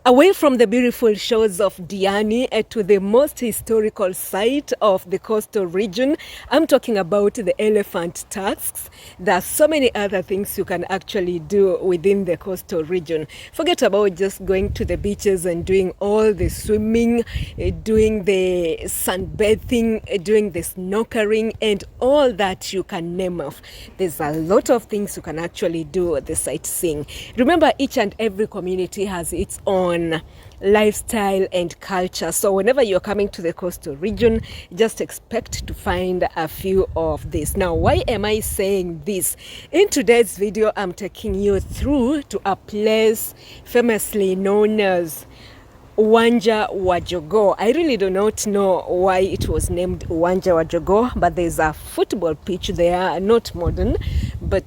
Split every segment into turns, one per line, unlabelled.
Away from the beautiful shores of Diani to the most historical site of the coastal region, I'm talking about the elephant tusks. There are so many other things you can actually do within the coastal region. Forget about just going to the beaches and doing all the swimming, doing the sunbathing, doing the snorkeling, and all that you can name off. There's a lot of things you can actually do the sightseeing. Remember, each and every community has its own lifestyle and culture, so whenever you're coming to the coastal region, just expect to find a few of this. Now, why am I saying this? In today's video, I'm taking you through to a place famously known as Uwanja wa Jogoo. I really do not know why it was named Uwanja wa Jogoo, but there's a football pitch there, not modern, but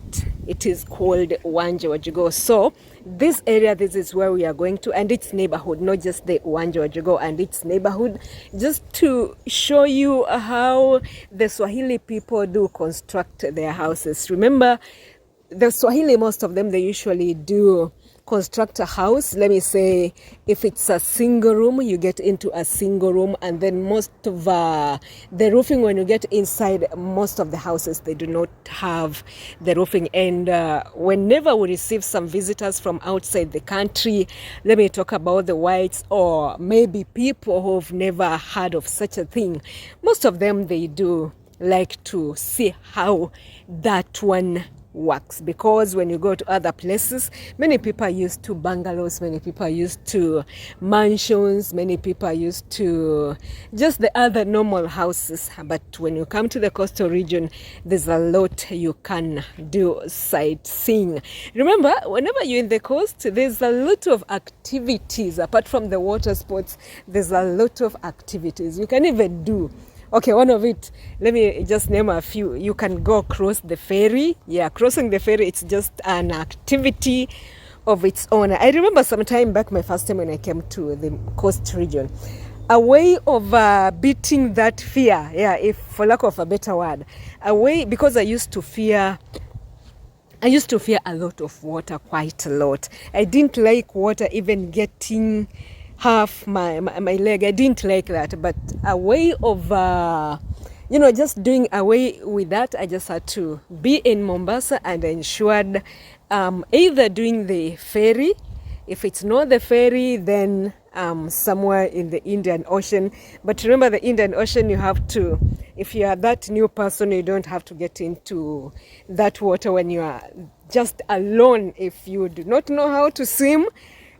it is called Uwanja wa Jogoo. So this area, this is where we are going to, and its neighborhood, not just the Uwanja wa Jogoo and its neighborhood, just to show you how the Swahili people do construct their houses. Remember, the Swahili, most of them, they usually do construct a house. Let me say, if it's a single room, you get into a single room, and then most of the roofing, when you get inside, most of the houses, they do not have the roofing. And whenever we receive some visitors from outside the country, let me talk about the whites or maybe people who've never heard of such a thing, most of them, they do like to see how that one works, because when you go to other places, many people are used to bungalows, many people are used to mansions, many people are used to just the other normal houses. But when you come to the coastal region, there's a lot you can do sightseeing. Remember, whenever you're in the coast, there's a lot of activities. Apart from the water sports, there's a lot of activities you can even do. Okay, one of it, let me just name a few. You can go across the ferry. Yeah, crossing the ferry, it's just an activity of its own. I remember some time back, my first time when I came to the coast region, a way of beating that fear, yeah, if for lack of a better word, a way, because I used to fear a lot of water, quite a lot. I didn't like water even getting half my leg. I didn't like that, but a way of just doing away with that, I just had to be in Mombasa and ensured either doing the ferry. If it's not the ferry, then somewhere in the Indian Ocean. But remember, the Indian Ocean, you have to, if you are that new person, you don't have to get into that water when you are just alone. If you do not know how to swim,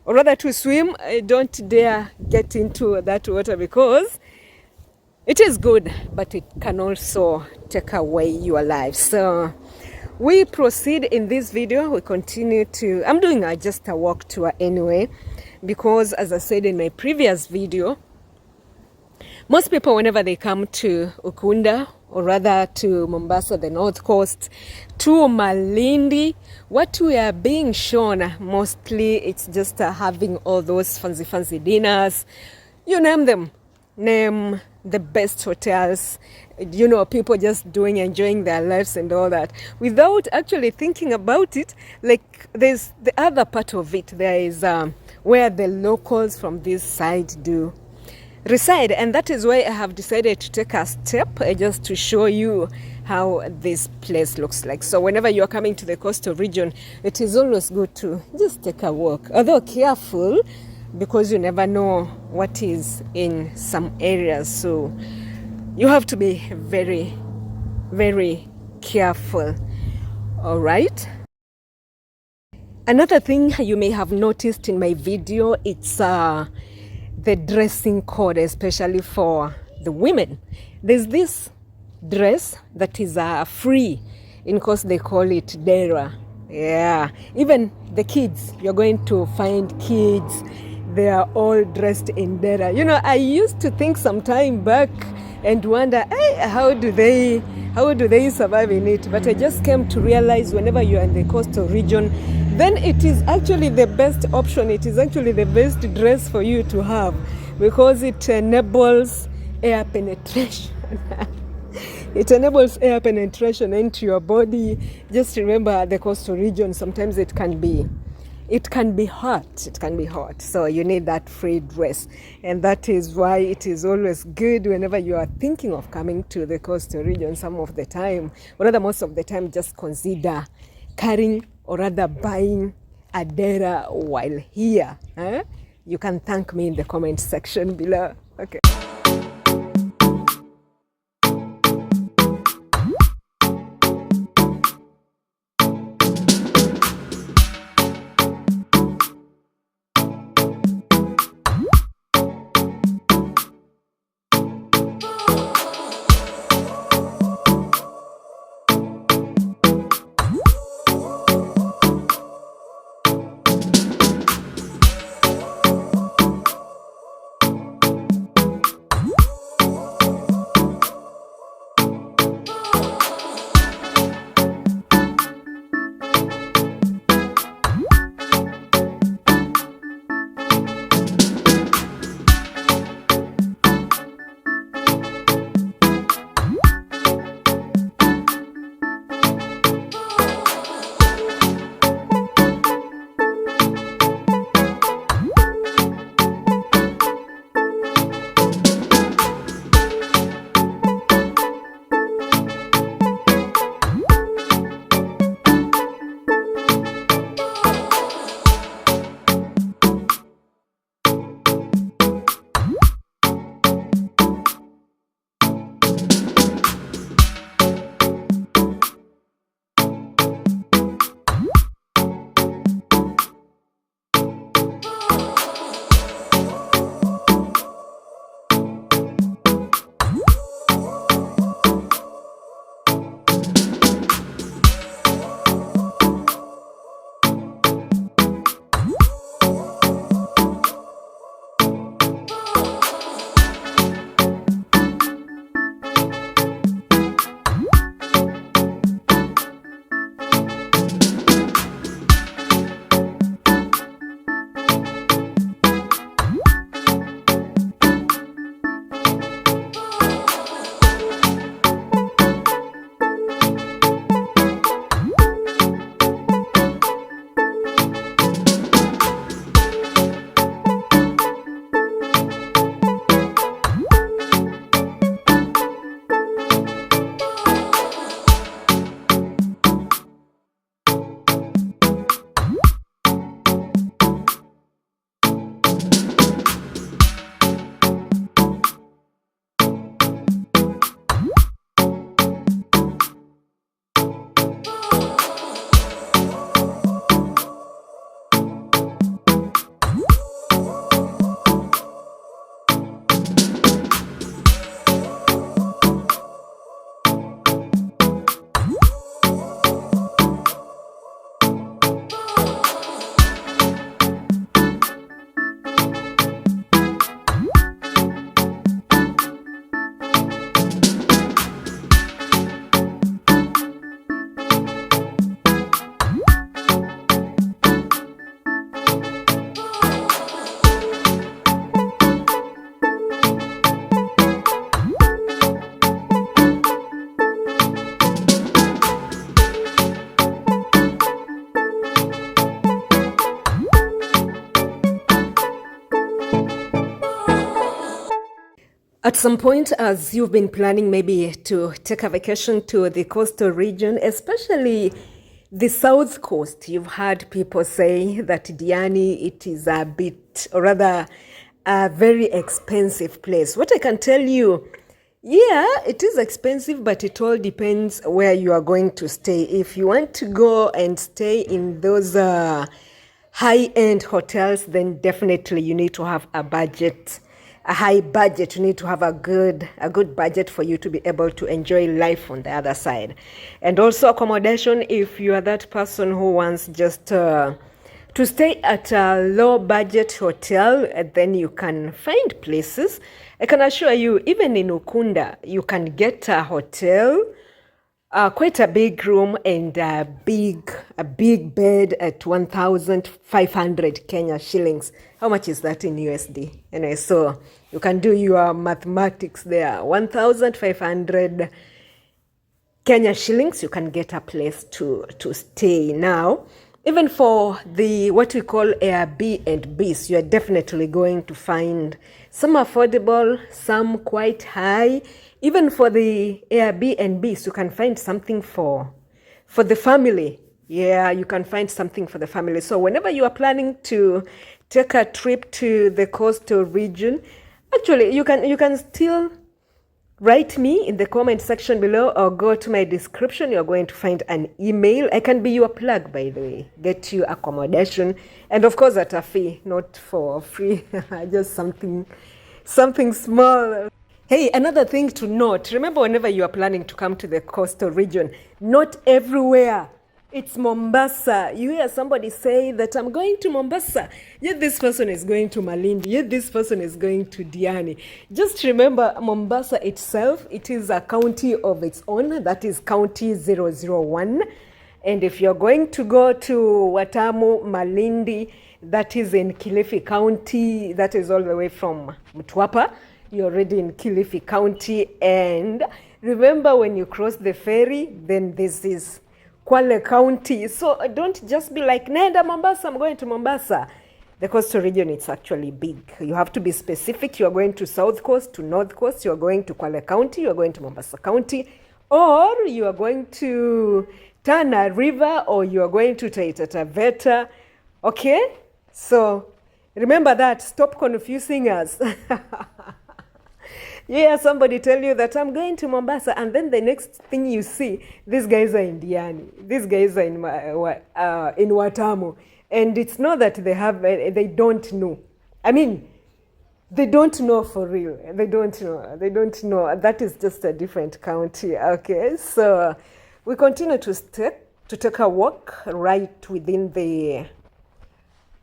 or rather to swim, don't dare get into that water, because it is good, but it can also take away your life. So we proceed in this video. We continue to, I'm doing just a walk tour anyway, because as I said in my previous video, most people, whenever they come to Ukunda, or rather to Mombasa, the north coast, to Malindi, what we are being shown mostly, it's just having all those fancy dinners. You name them. Name the best hotels, people just enjoying their lives and all that, without actually thinking about it. Like, there's the other part of it. There is where the locals from this side do reside, and that is why I have decided to take a step just to show you how this place looks like. So whenever you're coming to the coastal region, it is always good to just take a walk, although careful, because you never know what is in some areas, so you have to be very, very careful. All right, another thing you may have noticed in my video, it's the dressing code, especially for the women. There's this dress that is free. In course, they call it dera. Yeah, even the kids, you're going to find kids, they are all dressed in dera. I used to think some time back and wonder, hey, how do they survive in it? But I just came to realize, whenever you're in the coastal region, then it is actually the best option. It is actually the best dress for you to have, because it enables air penetration. It enables air penetration into your body. Just remember, the coastal region, sometimes it can be it can be hot. It can be hot. So you need that free dress. And that is why it is always good whenever you are thinking of coming to the coastal region some of the time, or rather most of the time, just consider carrying or rather buying a dera while here. You can thank me in the comment section below. Okay. At some point, as you've been planning maybe to take a vacation to the coastal region, especially the south coast, you've heard people say that Diani, it is a bit, or rather, a very expensive place. What I can tell you, yeah, it is expensive, but it all depends where you are going to stay. If you want to go and stay in those high-end hotels, then definitely you need to have a budget, a high budget. You need to have a good budget for you to be able to enjoy life on the other side. And also accommodation, if you are that person who wants just to stay at a low budget hotel, then you can find places. I can assure you, even in Ukunda, you can get a hotel, quite a big room and a big bed at 1,500 Kenya shillings. How much is that in USD? Anyway, so you can do your mathematics there. 1,500 Kenya shillings, you can get a place to stay now. Even for the what we call Airbnbs, you are definitely going to find some affordable, some quite high. Even for the Airbnbs, you can find something for the family. Yeah, you can find something for the family. So whenever you are planning to take a trip to the coastal region, actually you can still write me in the comment section below or go to my description. You're going to find an email. I can be your plug, by the way. Get you accommodation, and of course at a fee, not for free. Just something small. Hey, another thing to note, remember whenever you are planning to come to the coastal region, not everywhere it's Mombasa. You hear somebody say that I'm going to Mombasa, yet this person is going to Malindi, yet this person is going to Diani. Just remember, Mombasa itself, it is a county of its own. That is county 001. And if you're going to go to Watamu, Malindi, that is in Kilifi County, that is all the way from Mtwapa. You're already in Kilifi County. And remember, when you cross the ferry, then this is Kwale County. So don't just be like, Nenda Mombasa, I'm going to Mombasa. The coastal region, it's actually big. You have to be specific. You're going to South Coast, to North Coast, you're going to Kwale County, you're going to Mombasa County, or you are going to Tana River, or you are going to Taita Taveta. Okay? So remember that. Stop confusing us. Yeah, somebody tell you that I'm going to Mombasa, and then the next thing you see, these guys are in Diani, these guys are in Watamu, and it's not that they don't know. I mean, they don't know for real. They don't know. That is just a different county. Okay, so we continue to take a walk right within the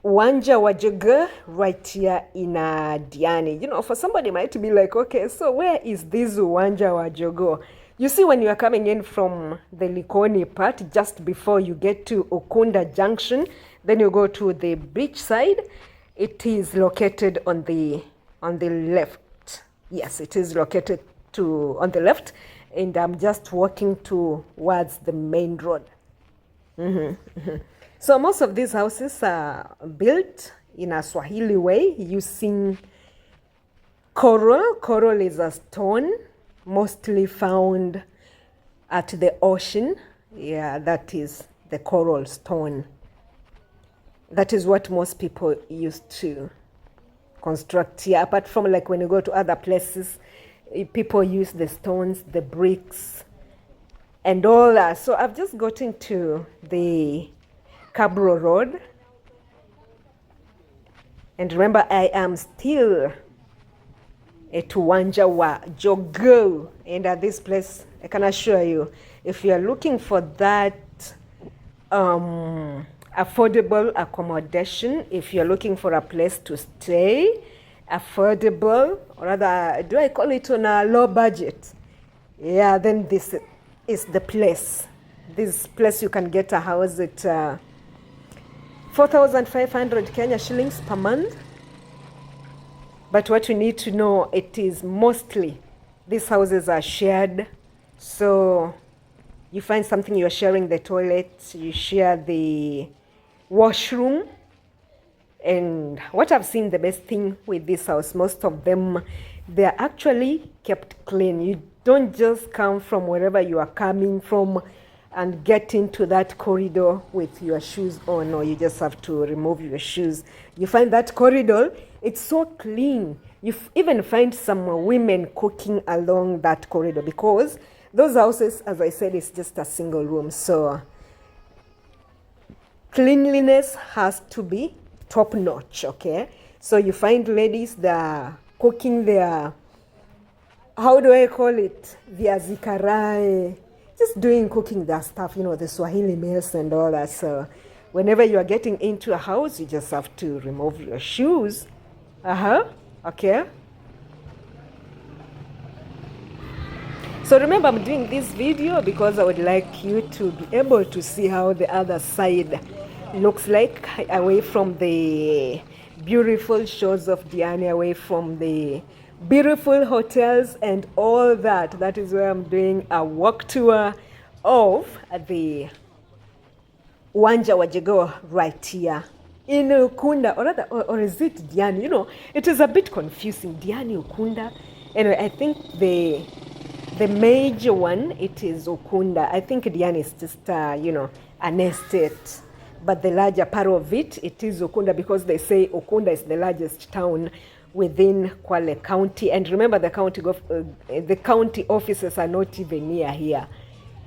Uwanja wa Jogoo right here in Diani. You know, for somebody might be like, okay, so where is this Uwanja wa Jogoo? You see, when you are coming in from the Likoni part, just before you get to Ukunda Junction, then you go to the beach side. It is located on the left. Yes, it is located on the left, and I'm just walking towards the main road. So most of these houses are built in a Swahili way using coral. Coral is a stone mostly found at the ocean. Yeah, that is the coral stone. That is what most people used to construct here. Apart from like when you go to other places, people use the stones, the bricks, and all that. So I've just gotten to the Cabro Road, and remember, I am still at Uwanja wa Jogoo, and at this place, I can assure you, if you are looking for that affordable accommodation, if you're looking for a place to stay, affordable, or rather, do I call it on a low budget? Yeah, then this is the place. This place, you can get a house at 4,500 Kenya shillings per month. But what you need to know, it is mostly, these houses are shared. So you find something, you're sharing the toilet, you share the washroom. And what I've seen, the best thing with this house, most of them, they're actually kept clean. You don't just come from wherever you are coming from and get into that corridor with your shoes on, or you just have to remove your shoes. You find that corridor, it's so clean. You even find some women cooking along that corridor, because those houses, as I said, is just a single room. So cleanliness has to be top notch, okay? So you find ladies that are cooking their, how do I call it? Their zikarai. Just cooking their stuff, you know, the Swahili meals and all that. So whenever you are getting into a house, you just have to remove your shoes. Okay. So remember, I'm doing this video because I would like you to be able to see how the other side looks like, away from the beautiful shores of Diani, away from the beautiful hotels and all that. That is where I'm doing a walk tour of the Uwanja wa Jogoo right here in Ukunda, or rather, or is it Diani? You know, it is a bit confusing. Diani, Ukunda. Anyway, I think the major one, it is Ukunda. I think Diani is just, you know, an estate. But the larger part of it, it is Ukunda, because they say Ukunda is the largest town within Kwale County. And remember, the county offices are not even near here.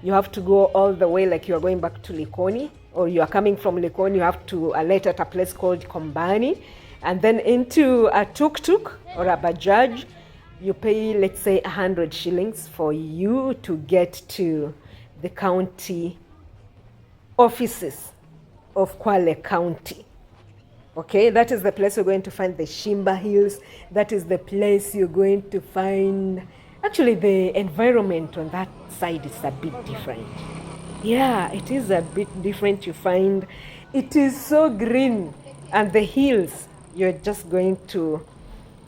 You have to go all the way, like you are going back to Likoni, or you are coming from Likoni, you have to alight at a place called Kombani, and then into a tuk-tuk or a bajaj. You pay, let's say, 100 shillings for you to get to the county offices of Kwale County. Okay, that is the place you're going to find the Shimba Hills. That is the place you're going to find. Actually, the environment on that side is a bit different. Yeah, it is a bit different. You find it is so green, and the hills, you're just going to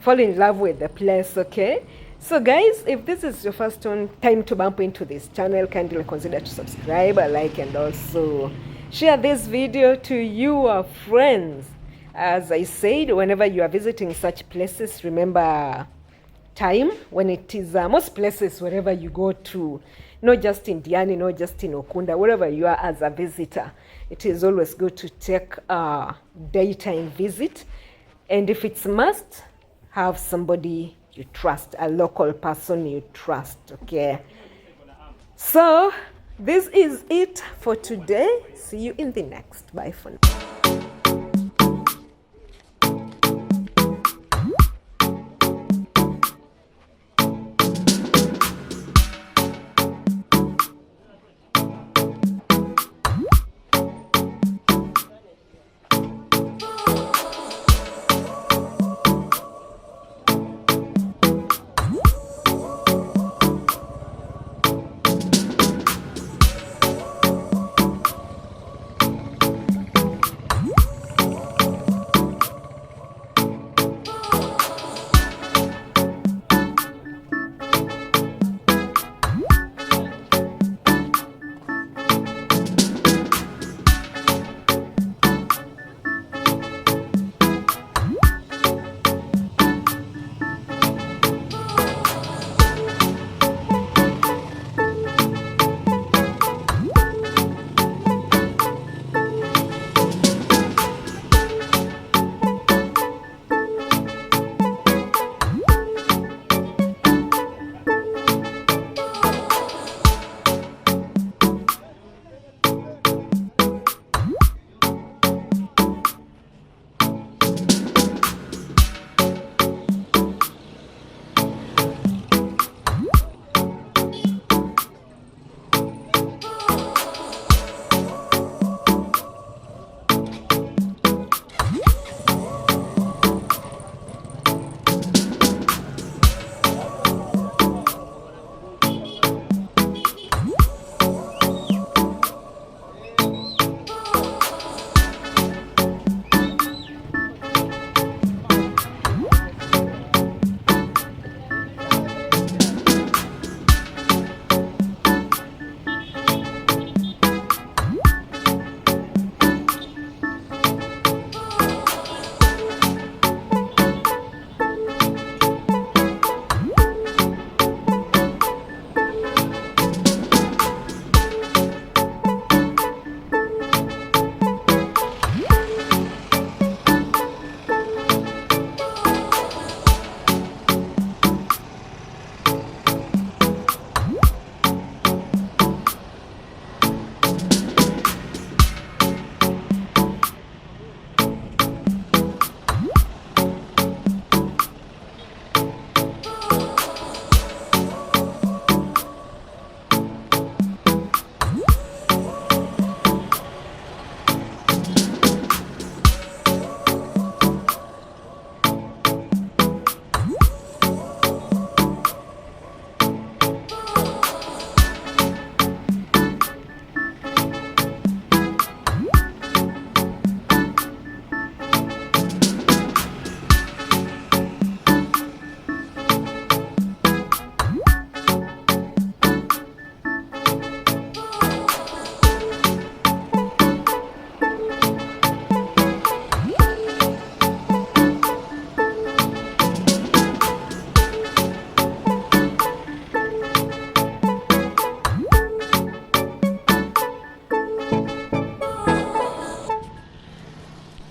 fall in love with the place. Okay, so guys, if this is your first time to bump into this channel, kindly consider to subscribe, like, and also share this video to your friends. As I said, whenever you are visiting such places, remember time when it is most places, wherever you go to, not just in Diani, not just in Ukunda, wherever you are as a visitor, it is always good to take a daytime visit. And if it's must, have somebody you trust, a local person you trust. Okay, so this is it for today. See you in the next. Bye for now.